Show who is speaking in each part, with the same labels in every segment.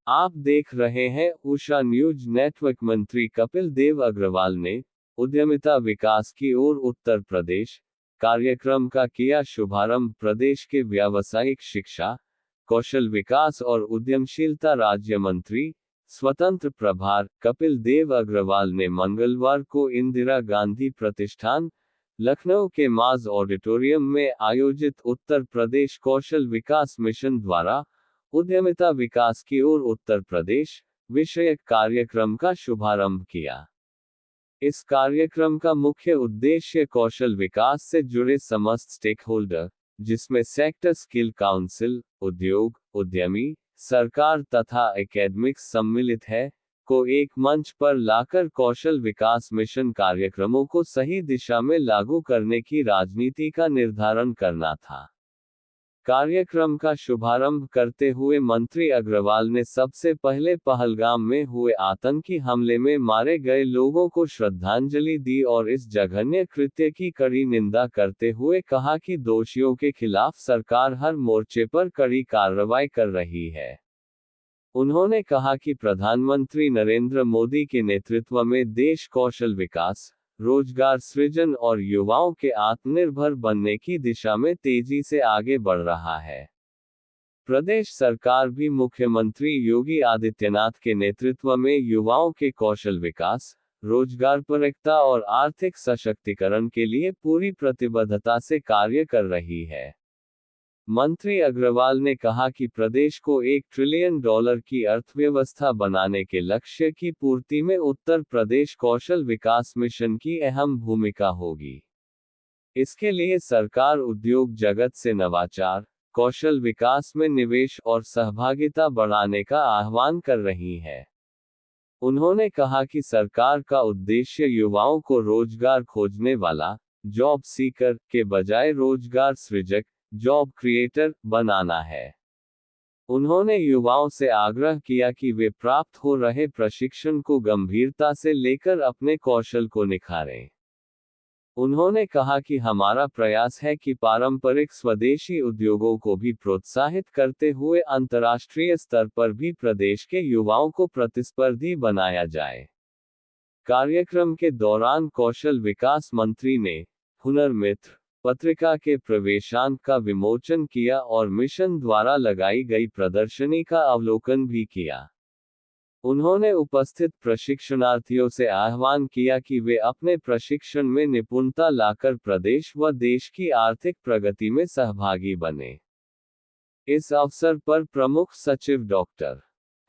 Speaker 1: आप देख रहे हैं उषा न्यूज नेटवर्क। मंत्री कपिल देव अग्रवाल ने उद्यमिता विकास की ओर उत्तर प्रदेश कार्यक्रम का किया शुभारंभ। प्रदेश के व्यावसायिक शिक्षा, कौशल विकास और उद्यमशीलता राज्य मंत्री स्वतंत्र प्रभार कपिल देव अग्रवाल ने मंगलवार को इंदिरा गांधी प्रतिष्ठान, लखनऊ के माज ऑडिटोरियम में आयोजित उत्तर प्रदेश कौशल विकास मिशन द्वारा उद्यमिता विकास की ओर उत्तर प्रदेश विषयक कार्यक्रम का शुभारंभ किया। इस कार्यक्रम का मुख्य उद्देश्य कौशल विकास से जुड़े समस्त स्टेक होल्डर, जिसमें सेक्टर स्किल काउंसिल, उद्योग, उद्यमी, सरकार तथा एकेडमिक्स सम्मिलित है, को एक मंच पर लाकर कौशल विकास मिशन कार्यक्रमों को सही दिशा में लागू करने की राजनीति का निर्धारण करना था। कार्यक्रम का शुभारंभ करते हुए मंत्री अग्रवाल ने सबसे पहले पहलगाम में हुए आतंकी हमले में मारे गए लोगों को श्रद्धांजलि दी और इस जघन्य कृत्य की कड़ी निंदा करते हुए कहा कि दोषियों के खिलाफ सरकार हर मोर्चे पर कड़ी कार्रवाई कर रही है। उन्होंने कहा कि प्रधानमंत्री नरेंद्र मोदी के नेतृत्व में देश कौशल विकास, रोजगार सृजन और युवाओं के आत्मनिर्भर बनने की दिशा में तेजी से आगे बढ़ रहा है। प्रदेश सरकार भी मुख्यमंत्री योगी आदित्यनाथ के नेतृत्व में युवाओं के कौशल विकास, रोजगारपरकता और आर्थिक सशक्तिकरण के लिए पूरी प्रतिबद्धता से कार्य कर रही है। मंत्री अग्रवाल ने कहा कि प्रदेश को $1 ट्रिलियन की अर्थव्यवस्था बनाने के लक्ष्य की पूर्ति में उत्तर प्रदेश कौशल विकास मिशन की अहम भूमिका होगी। इसके लिए सरकार उद्योग जगत से नवाचार, कौशल विकास में निवेश और सहभागिता बढ़ाने का आह्वान कर रही है। उन्होंने कहा कि सरकार का उद्देश्य युवाओं को रोजगार खोजने वाला, जॉब सीकर, के बजाय रोजगार सृजक, जॉब क्रिएटर, बनाना है। उन्होंने युवाओं से आग्रह किया कि वे प्राप्त हो रहे प्रशिक्षण को गंभीरता से लेकर अपने कौशल को निखारें। उन्होंने कहा कि हमारा प्रयास है कि पारंपरिक स्वदेशी उद्योगों को भी प्रोत्साहित करते हुए अंतर्राष्ट्रीय स्तर पर भी प्रदेश के युवाओं को प्रतिस्पर्धी बनाया जाए। कार्यक्रम के दौरान कौशल विकास मंत्री ने हुनर मित्र पत्रिका के प्रवेशांक का विमोचन किया और मिशन द्वारा लगाई गई प्रदर्शनी का अवलोकन भी किया। उन्होंने उपस्थित प्रशिक्षणार्थियों से आह्वान किया कि वे अपने प्रशिक्षण में निपुणता लाकर प्रदेश व देश की आर्थिक प्रगति में सहभागी बने। इस अवसर पर प्रमुख सचिव डॉक्टर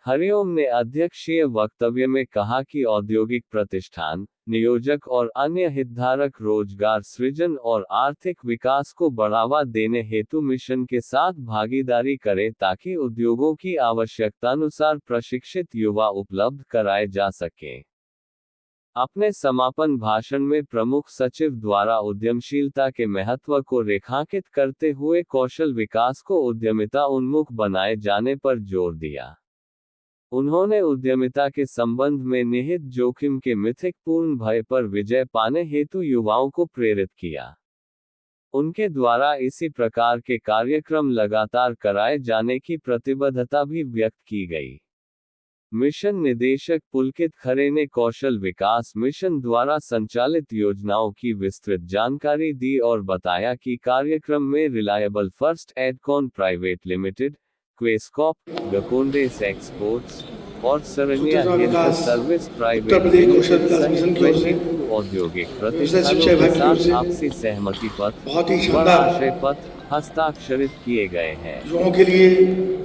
Speaker 1: हरिओम ने अध्यक्षीय वक्तव्य में कहा कि औद्योगिक प्रतिष्ठान, नियोजक और अन्य हितधारक रोजगार सृजन और आर्थिक विकास को बढ़ावा देने हेतु मिशन के साथ भागीदारी करें ताकि उद्योगों की आवश्यकतानुसार प्रशिक्षित युवा उपलब्ध कराए जा सकें। अपने समापन भाषण में प्रमुख सचिव द्वारा उद्यमशीलता के महत्व को रेखांकित करते हुए कौशल विकास को उद्यमिता उन्मुख बनाए जाने पर जोर दिया। उन्होंने उद्यमिता के संबंध में निहित जोखिम के मिथकपूर्ण भय पर विजय पाने हेतु युवाओं को प्रेरित किया। उनके द्वारा इसी प्रकार के कार्यक्रम लगातार कराए जाने की प्रतिबद्धता भी व्यक्त की गई। मिशन निदेशक पुलकित खरे ने कौशल विकास मिशन द्वारा संचालित योजनाओं की विस्तृत जानकारी दी और बताया कि कार्यक्रम में reliable first Adcon private limited, क्वेस्कॉप, गकोंडेस एक्सपोर्ट्स और Sarnia health service private limited सहित 22 औद्योगिक प्रतिष्ठानों के साथ आपसी सहमति पत्र व आशय पत्र हस्ताक्षरित किए गए हैं।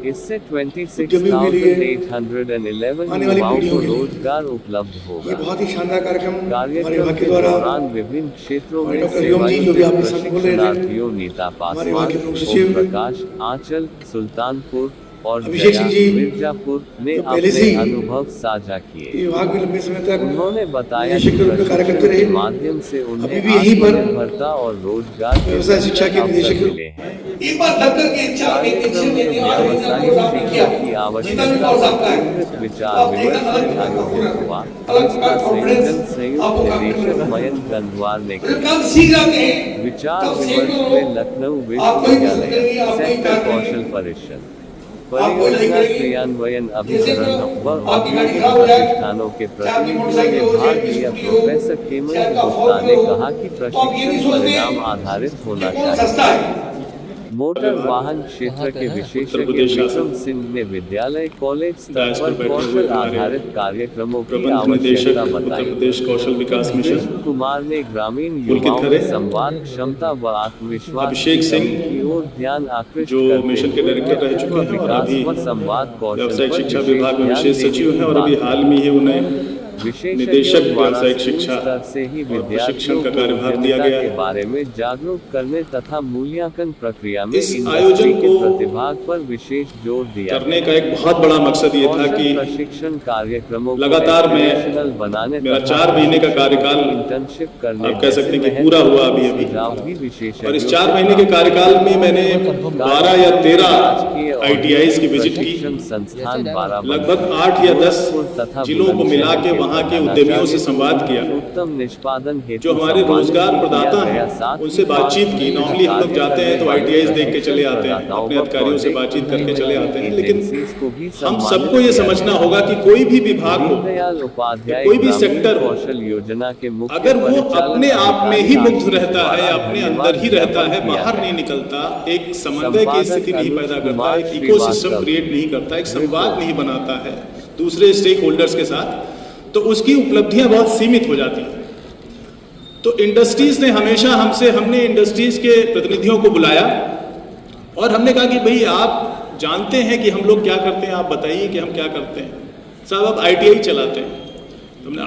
Speaker 1: इससे 26,811 युवाओं को रोजगार उपलब्ध होगा। कार्यक्रम के दौरान विभिन्न क्षेत्रों में सेवानिवृत्त प्रशिक्षणार्थियों नीता पासवान, ओम प्रकाश, आंचल, सुल्तानपुर और मिर्जापुर ने अपने अनुभव साझा किए। उन्होंने बताया कि प्रशिक्षण के माध्यम से उन्हें आत्मनिर्भरता और रोजगार के अवसर मिले हैं। व्यावसायिक शिक्षा की आवश्यकता पर विचार विमर्श आयोजित हुआ, जिसका संयोजन संयुक्त निदेशक मयंक गंधवार ने किया। विचार विमर्श में लखनऊ विश्वविद्यालय, सेक्टर कौशल परिषद, परियोजना क्रियान्वयन अभिकरण व औद्योगिक प्रतिष्ठानों के प्रतिनिधियों ने भाग लिया। प्रोफेसर खेमंत गुप्ता ने कहा कि प्रशिक्षण परिणाम आधारित होना चाहिए। मोटर वाहन क्षेत्र के विशेषज्ञ विक्रम सिंह ने विद्यालय कॉलेज स्तर पर कौशल आधारित कार्यक्रमों की आवश्यकता बताई। कृष्ण कुमार ने ग्रामीण युवाओं में संवाद क्षमता व आत्मविश्वास की ओर ध्यान आकृष्ट
Speaker 2: जो मिशन के डायरेक्टर रह चुके हैं और अभी व्यावसायिक शिक्षा विभाग में विशेष सचिव हैं और अभी हाल में ही उन्हें निदेशक व्यावसायिक शिक्षा और प्रशिक्षण का कार्यभार दिया गया है।
Speaker 1: के बारे में जागरूक करने तथा मूल्यांकन प्रक्रिया में
Speaker 2: इस आयोजन को
Speaker 1: प्रतिभाग पर विशेष जोर दिया
Speaker 2: करने का एक बहुत बड़ा मकसद ये था कि
Speaker 1: प्रशिक्षण कार्यक्रमों
Speaker 2: लगातार में
Speaker 1: बनाने
Speaker 2: मेरा 4 महीने का कार्यकाल
Speaker 1: इंटर्नशिप करने
Speaker 2: आप कह सकते हैं कि पूरा हुआ अभी और इस 4 महीने के कार्यकाल में मैंने 12 या 13 ITIs की विजिट की।
Speaker 1: संस्थान
Speaker 2: लगभग 8 या 10 जिलों को मिला के वहाँ के उद्यमियों से संवाद किया,
Speaker 1: उत्तम निष्पादन
Speaker 2: जो हमारे रोजगार प्रदाता हैं उनसे बातचीत की। नॉर्मली हम लोग जाते हैं तो ITIs देख के चले आते हैं, अपने अधिकारियों से बातचीत करके चले आते हैं, लेकिन हम सबको ये समझना होगा कि कोई भी विभाग हो, कोई भी सेक्टर हो,
Speaker 1: योजना के
Speaker 2: अगर वो अपने आप में ही मुक्त रहता है, अपने अंदर ही रहता है, बाहर नहीं निकलता, एक समन्वय की स्थिति नहीं पैदा करता, एक इकोसिस्टम क्रिएट नहीं करता, एक संवाद नहीं बनाता है दूसरे स्टेक होल्डर्स के साथ, तो उसकी उपलब्धियां बहुत सीमित हो जाती हैं। तो इंडस्ट्रीज ने हमेशा हमने इंडस्ट्रीज के प्रतिनिधियों को बुलाया और हमने कहा कि भाई आप जानते हैं कि हम लोग क्या करते हैं, आप बताइए कि हम क्या करते हैं। साहब आप ITI चलाते हैं। तो हमने